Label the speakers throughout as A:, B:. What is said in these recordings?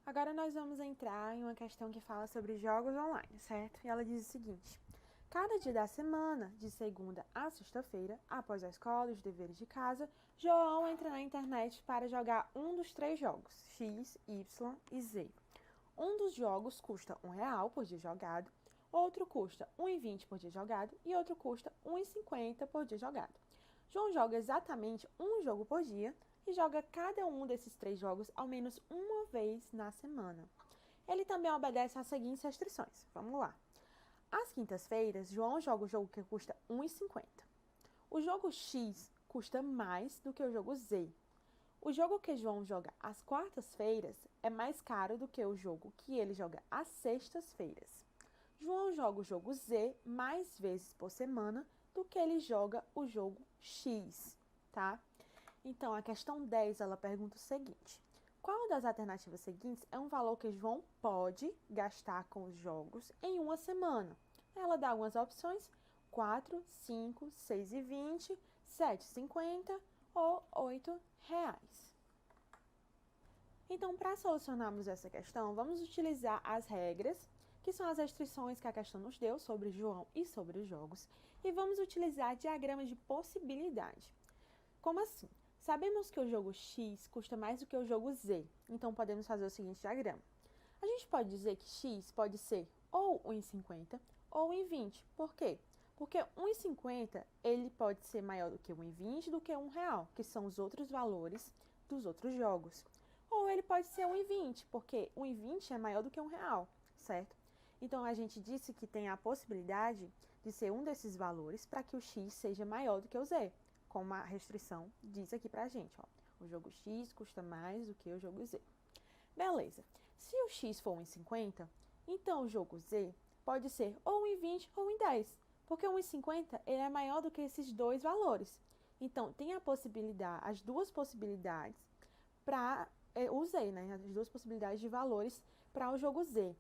A: Agora nós vamos entrar em uma questão que fala sobre jogos online, certo? E ela diz o seguinte: cada dia da semana, de segunda a sexta-feira, após a escola e os deveres de casa, João entra na internet para jogar um dos três jogos, X, Y e Z. Um dos jogos custa R$ 1 por dia jogado, outro custa R$ 1,20 por dia jogado e outro custa R$ 1,50 por dia jogado. João joga exatamente um jogo por dia e joga cada um desses três jogos ao menos uma vez na semana. Ele também obedece às seguintes restrições. Vamos lá. Às quintas-feiras, João joga o jogo que custa R$ 1,50. O jogo X custa mais do que o jogo Z. O jogo que João joga às quartas-feiras é mais caro do que o jogo que ele joga às sextas-feiras. João joga o jogo Z mais vezes por semana do que ele joga o jogo X, tá? Então, a questão 10, ela pergunta o seguinte: qual das alternativas seguintes é um valor que João pode gastar com os jogos em uma semana? Ela dá algumas opções: 4, 5, 6,20, 7,50 ou R$ 8. Então, para solucionarmos essa questão, vamos utilizar as regras, que são as restrições que a questão nos deu sobre João e sobre os jogos, e vamos utilizar diagramas de possibilidade. Como assim? Sabemos que o jogo X custa mais do que o jogo Z, então podemos fazer o seguinte diagrama. A gente pode dizer que X pode ser ou 1,50 ou 1,20. Por quê? Porque 1,50 ele pode ser maior do que 1,20 do que R$ 1, que são os outros valores dos outros jogos. Ou ele pode ser 1,20, porque 1,20 é maior do que R$ 1, certo? Então, a gente disse que tem a possibilidade de ser um desses valores para que o X seja maior do que o Z, como a restrição diz aqui pra gente, ó. O jogo X custa mais do que o jogo Z. Beleza. Se o X for 1,50, então o jogo Z pode ser ou 1,20 ou 1,10, porque 1,50 ele é maior do que esses dois valores. Então, tem a possibilidade, as duas possibilidades para o Z, né? As duas possibilidades de valores para o jogo Z.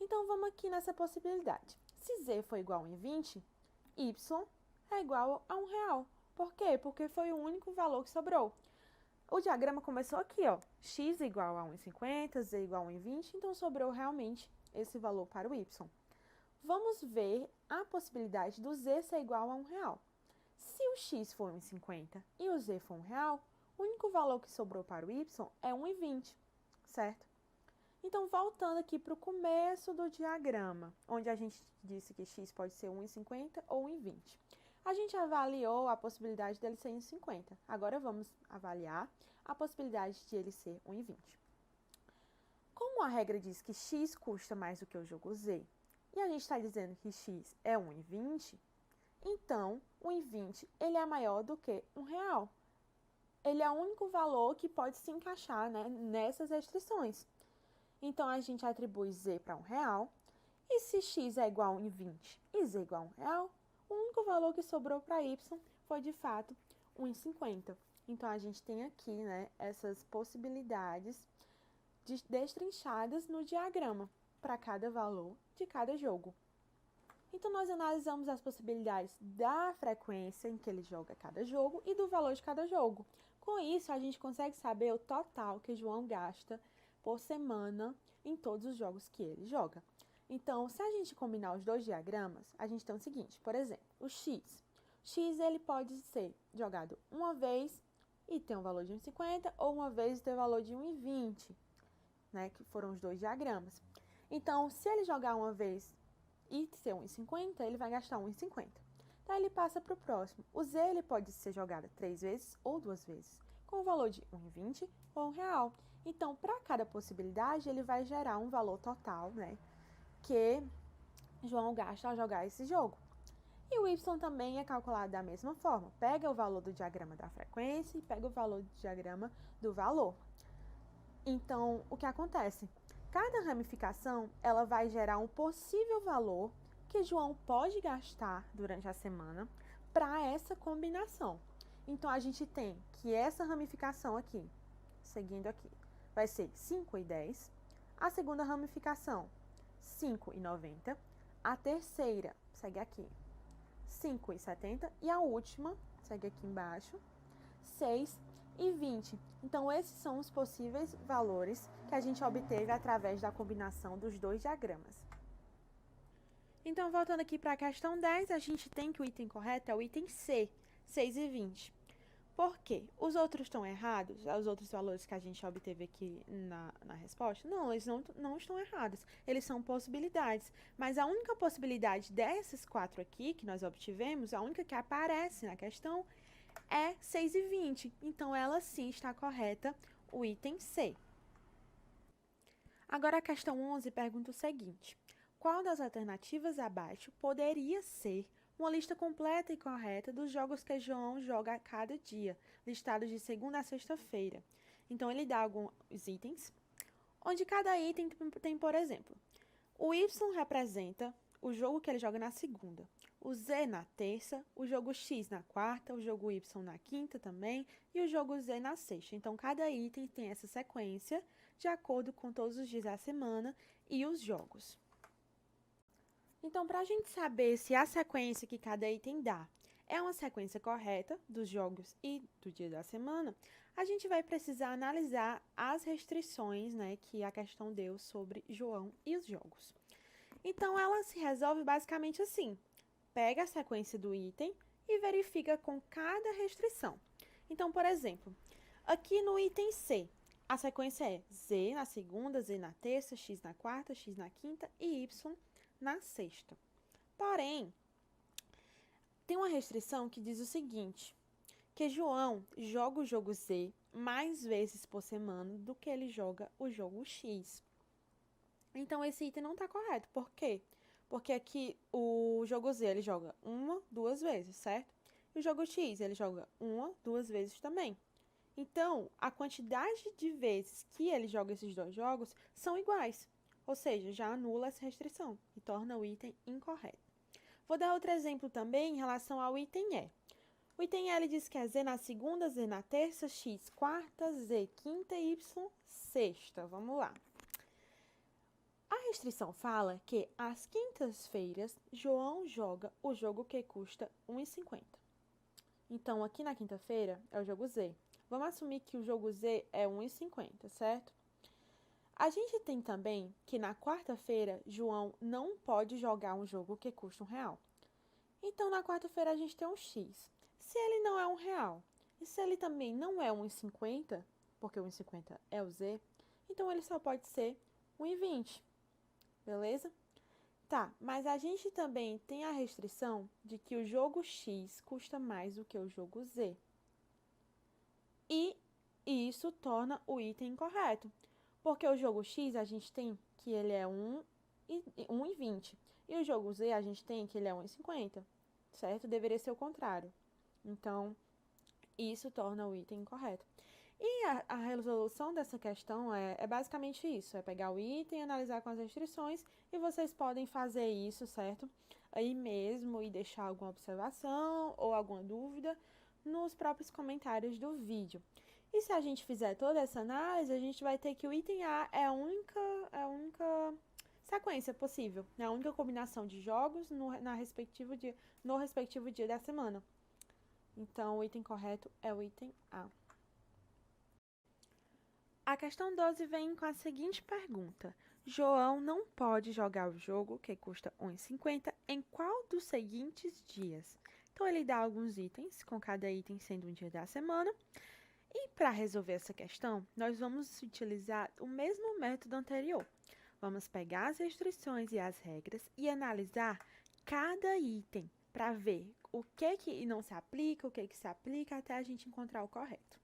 A: Então, vamos aqui nessa possibilidade. Se Z for igual a 1,20, Y é igual a R$ 1. Por quê? Porque foi o único valor que sobrou. O diagrama começou aqui, ó. X igual a 1,50, Z igual a 1,20, então sobrou realmente esse valor para o Y. Vamos ver a possibilidade do Z ser igual a R$ 1. Se o X for 1,50 e o Z for R$ 1, o único valor que sobrou para o Y é 1,20, certo? Então, voltando aqui para o começo do diagrama, onde a gente disse que X pode ser 1,50 ou 1,20. A gente avaliou a possibilidade dele ser 1,50. Agora, vamos avaliar a possibilidade de ele ser 1,20. Como a regra diz que X custa mais do que o jogo Z, e a gente está dizendo que X é 1,20, então, 1,20 ele é maior do que R$ 1. Ele é o único valor que pode se encaixar, né, nessas restrições. Então, a gente atribui Z para R$ 1. E se X é igual a 1,20 e Z é igual a R$ 1, o único valor que sobrou para Y foi, de fato, 1,50. Então, a gente tem aqui, né, essas possibilidades destrinchadas no diagrama para cada valor de cada jogo. Então, nós analisamos as possibilidades da frequência em que ele joga cada jogo e do valor de cada jogo. Com isso, a gente consegue saber o total que João gasta por semana em todos os jogos que ele joga. Então, se a gente combinar os dois diagramas, a gente tem o seguinte, por exemplo, o X. X ele pode ser jogado uma vez e ter um valor de 1,50 ou uma vez e ter um valor de 1,20, né, que foram os dois diagramas. Então, se ele jogar uma vez e ser 1,50, ele vai gastar 1,50. Então, ele passa para o próximo. O Z ele pode ser jogado 3 vezes ou 2 vezes, com o valor de 1,20 ou R$ 1. Então, para cada possibilidade, ele vai gerar um valor total, né, que João gasta ao jogar esse jogo. E o Y também é calculado da mesma forma. Pega o valor do diagrama da frequência e pega o valor do diagrama do valor. Então, o que acontece? Cada ramificação, ela vai gerar um possível valor que João pode gastar durante a semana para essa combinação. Então, a gente tem que essa ramificação aqui, seguindo aqui, vai ser 5,10. A segunda ramificação, 5,90. A terceira, segue aqui, 5,70. E a última, segue aqui embaixo, 6,20. Então, esses são os possíveis valores que a gente obteve através da combinação dos dois diagramas. Então, voltando aqui para a questão 10, a gente tem que o item correto é o item C, 6 e 20. Por quê? Os outros estão errados? Os outros valores que a gente obteve aqui na resposta? Não, eles não estão errados. Eles são possibilidades. Mas a única possibilidade dessas 4 aqui que nós obtivemos, a única que aparece na questão é 6 e 20. Então, ela sim está correta, o item C. Agora, a questão 11 pergunta o seguinte. Qual das alternativas abaixo poderia ser uma lista completa e correta dos jogos que João joga a cada dia, listados de segunda a sexta-feira? Então, ele dá alguns itens, onde cada item tem, por exemplo, o Y representa o jogo que ele joga na segunda, o Z na terça, o jogo X na quarta, o jogo Y na quinta também e o jogo Z na sexta. Então, cada item tem essa sequência de acordo com todos os dias da semana e os jogos. Então, para a gente saber se a sequência que cada item dá é uma sequência correta dos jogos e do dia da semana, a gente vai precisar analisar as restrições, que a questão deu sobre João e os jogos. Então, ela se resolve basicamente assim. Pega a sequência do item e verifica com cada restrição. Então, por exemplo, aqui no item C, a sequência é Z na segunda, Z na terça, X na quarta, X na quinta e Y na sexta. Porém, tem uma restrição que diz o seguinte, que João joga o jogo Z mais vezes por semana do que ele joga o jogo X. Então, esse item não está correto. Por quê? Porque aqui o jogo Z ele joga 1, 2 vezes, certo? E o jogo X ele joga 1, 2 vezes também. Então, a quantidade de vezes que ele joga esses dois jogos são iguais. Ou seja, já anula essa restrição e torna o item incorreto. Vou dar outro exemplo também em relação ao item E. O item E ele diz que é Z na segunda, Z na terça, X quarta, Z quinta e Y sexta. Vamos lá. A restrição fala que às quintas-feiras, João joga o jogo que custa R$ 1,50. Então, aqui na quinta-feira é o jogo Z. Vamos assumir que o jogo Z é R$ 1,50, certo? A gente tem também que na quarta-feira, João não pode jogar um jogo que custa R$1. Então, na quarta-feira, a gente tem um X. Se ele não é R$1, e se ele também não é 1,50, porque 1,50 é o Z, então ele só pode ser 1,20, beleza? Tá, mas a gente também tem a restrição de que o jogo X custa mais do que o jogo Z. E isso torna o item incorreto. Porque o jogo X, a gente tem que ele é 1,20. E o jogo Z, a gente tem que ele é 1,50. Certo? Deveria ser o contrário. Então, isso torna o item incorreto. E a resolução dessa questão é basicamente isso. É pegar o item, analisar com as restrições. E vocês podem fazer isso, certo? Aí mesmo e deixar alguma observação ou alguma dúvida nos próprios comentários do vídeo. E se a gente fizer toda essa análise, a gente vai ter que o item A é a única sequência possível, né? A única combinação de jogos no respectivo dia da semana. Então, o item correto é o item A. A questão 12 vem com a seguinte pergunta. João não pode jogar o jogo, que custa R$ 1,50, em qual dos seguintes dias? Então, ele dá alguns itens, com cada item sendo um dia da semana. E para resolver essa questão, nós vamos utilizar o mesmo método anterior. Vamos pegar as restrições e as regras e analisar cada item para ver o que não se aplica, o que se aplica, até a gente encontrar o correto.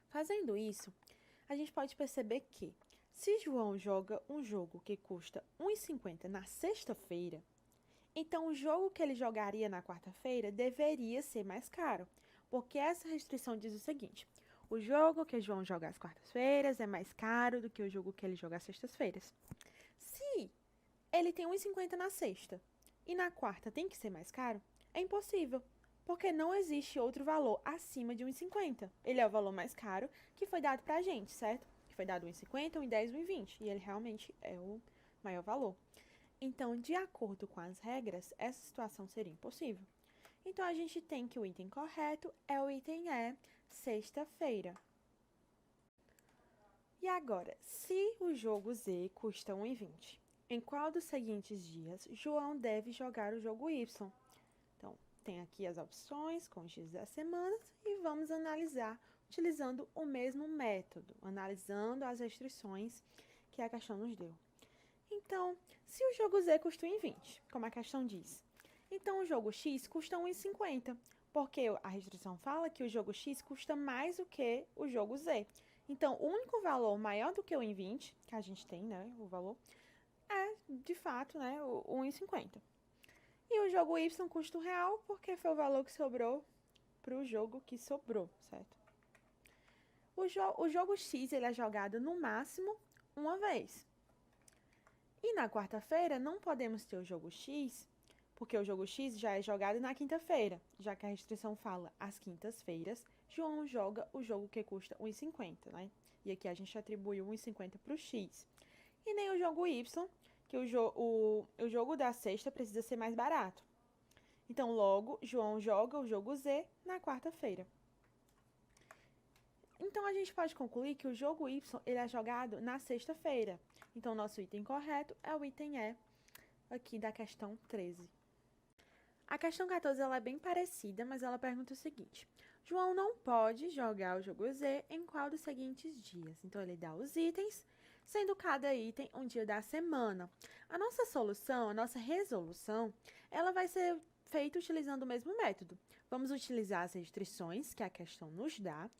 A: Fazendo isso, a gente pode perceber que, se João joga um jogo que custa R$ 1,50 na sexta-feira, então o jogo que ele jogaria na quarta-feira deveria ser mais caro. Porque essa restrição diz o seguinte, o jogo que João joga às quartas-feiras é mais caro do que o jogo que ele joga às sextas-feiras. Se ele tem R$ 1,50 na sexta e na quarta tem que ser mais caro, é impossível, porque não existe outro valor acima de R$ 1,50. Ele é o valor mais caro que foi dado pra gente, certo? Que foi dado R$ 1,50, R$ 1,10, R$ 1,20, e ele realmente é o maior valor. Então, de acordo com as regras, essa situação seria impossível. Então, a gente tem que o item correto é o item E, sexta-feira. E agora, se o jogo Z custa 1,20, em qual dos seguintes dias João deve jogar o jogo Y? Então, tem aqui as opções com os dias das semanas e vamos analisar utilizando o mesmo método, analisando as restrições que a questão nos deu. Então, se o jogo Z custa 1,20, como a questão diz, então o jogo X custa 1,50, porque a restrição fala que o jogo X custa mais do que o jogo Z. Então, o único valor maior do que o 1,20, que a gente tem, né, o valor, é, de fato, né, o 1,50. E o jogo Y custa R$1, porque foi o valor que sobrou para o jogo que sobrou, certo? O jogo X ele é jogado no máximo uma vez. E na quarta-feira não podemos ter o jogo X, porque o jogo X já é jogado na quinta-feira, já que a restrição fala às quintas-feiras, João joga o jogo que custa 1,50, né? E aqui a gente atribui 1,50 para o X. E nem o jogo Y, que o jogo da sexta precisa ser mais barato. Então, logo, João joga o jogo Z na quarta-feira. Então, a gente pode concluir que o jogo Y ele é jogado na sexta-feira. Então, nosso item correto é o item E, aqui da questão 13. A questão 14 ela é bem parecida, mas ela pergunta o seguinte. João não pode jogar o jogo Z em qual dos seguintes dias? Então, ele dá os itens, sendo cada item um dia da semana. A nossa solução, a nossa resolução, ela vai ser feita utilizando o mesmo método. Vamos utilizar as restrições que a questão nos dá.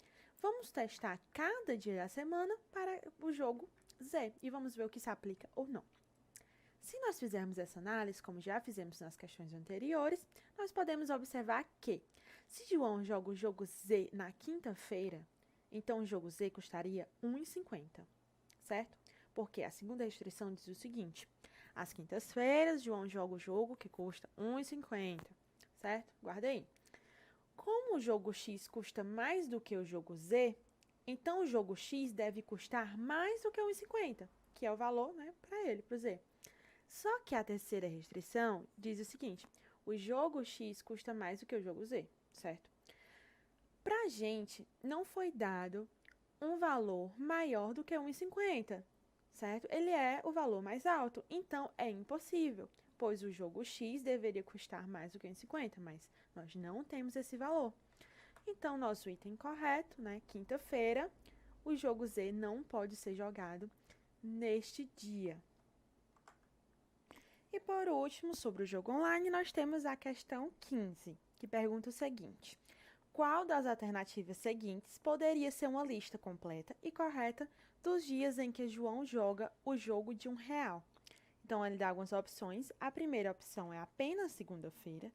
A: Vamos testar cada dia da semana para o jogo Z e vamos ver o que se aplica ou não. Se nós fizermos essa análise, como já fizemos nas questões anteriores, nós podemos observar que, se João joga o jogo Z na quinta-feira, então o jogo Z custaria 1,50, certo? Porque a segunda restrição diz o seguinte, às quintas-feiras, João joga o jogo que custa 1,50, certo? Guarda aí. Como o jogo X custa mais do que o jogo Z, então o jogo X deve custar mais do que 1,50, que é o valor, né, para ele, para o Z. Só que a terceira restrição diz o seguinte, o jogo X custa mais do que o jogo Z, certo? Para a gente, não foi dado um valor maior do que 1,50, certo? Ele é o valor mais alto, então é impossível, pois o jogo X deveria custar mais do que 1,50, mas nós não temos esse valor. Então, nosso item correto, né, quinta-feira, o jogo Z não pode ser jogado neste dia. E por último, sobre o jogo online, nós temos a questão 15, que pergunta o seguinte. Qual das alternativas seguintes poderia ser uma lista completa e correta dos dias em que João joga o jogo de R$1? Então, ele dá algumas opções. A primeira opção é apenas segunda-feira,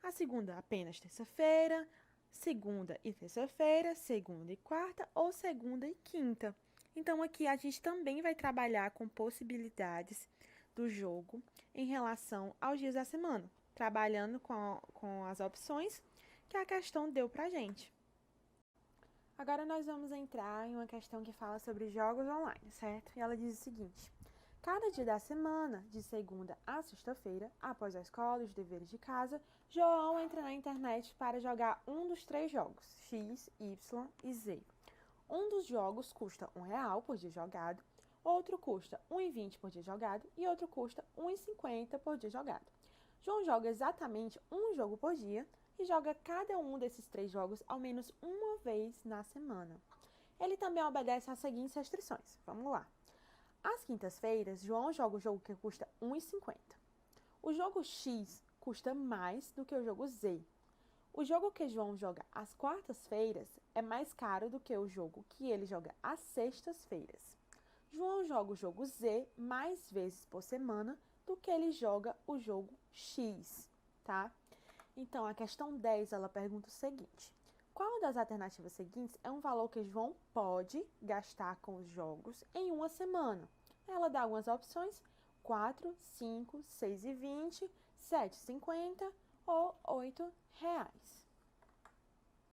A: a segunda apenas terça-feira, segunda e terça-feira, segunda e quarta ou segunda e quinta. Então, aqui a gente também vai trabalhar com possibilidades do jogo em relação aos dias da semana, trabalhando com as opções que a questão deu pra gente. Agora nós vamos entrar em uma questão que fala sobre jogos online, certo? E ela diz o seguinte, cada dia da semana, de segunda a sexta-feira, após a escola e os deveres de casa, João entra na internet para jogar um dos 3 jogos, X, Y e Z. Um dos jogos custa R$1 por dia jogado, outro custa 1,20 por dia jogado e outro custa 1,50 por dia jogado. João joga exatamente um jogo por dia e joga cada um desses 3 jogos ao menos uma vez na semana. Ele também obedece às seguintes restrições. Vamos lá. Às quintas-feiras, João joga o jogo que custa 1,50. O jogo X custa mais do que o jogo Z. O jogo que João joga às quartas-feiras é mais caro do que o jogo que ele joga às sextas-feiras. João joga o jogo Z mais vezes por semana do que ele joga o jogo X, tá? Então, a questão 10, ela pergunta o seguinte. Qual das alternativas seguintes é um valor que João pode gastar com os jogos em uma semana? Ela dá algumas opções, 4, 5, 6,20, 7,50 ou R$8.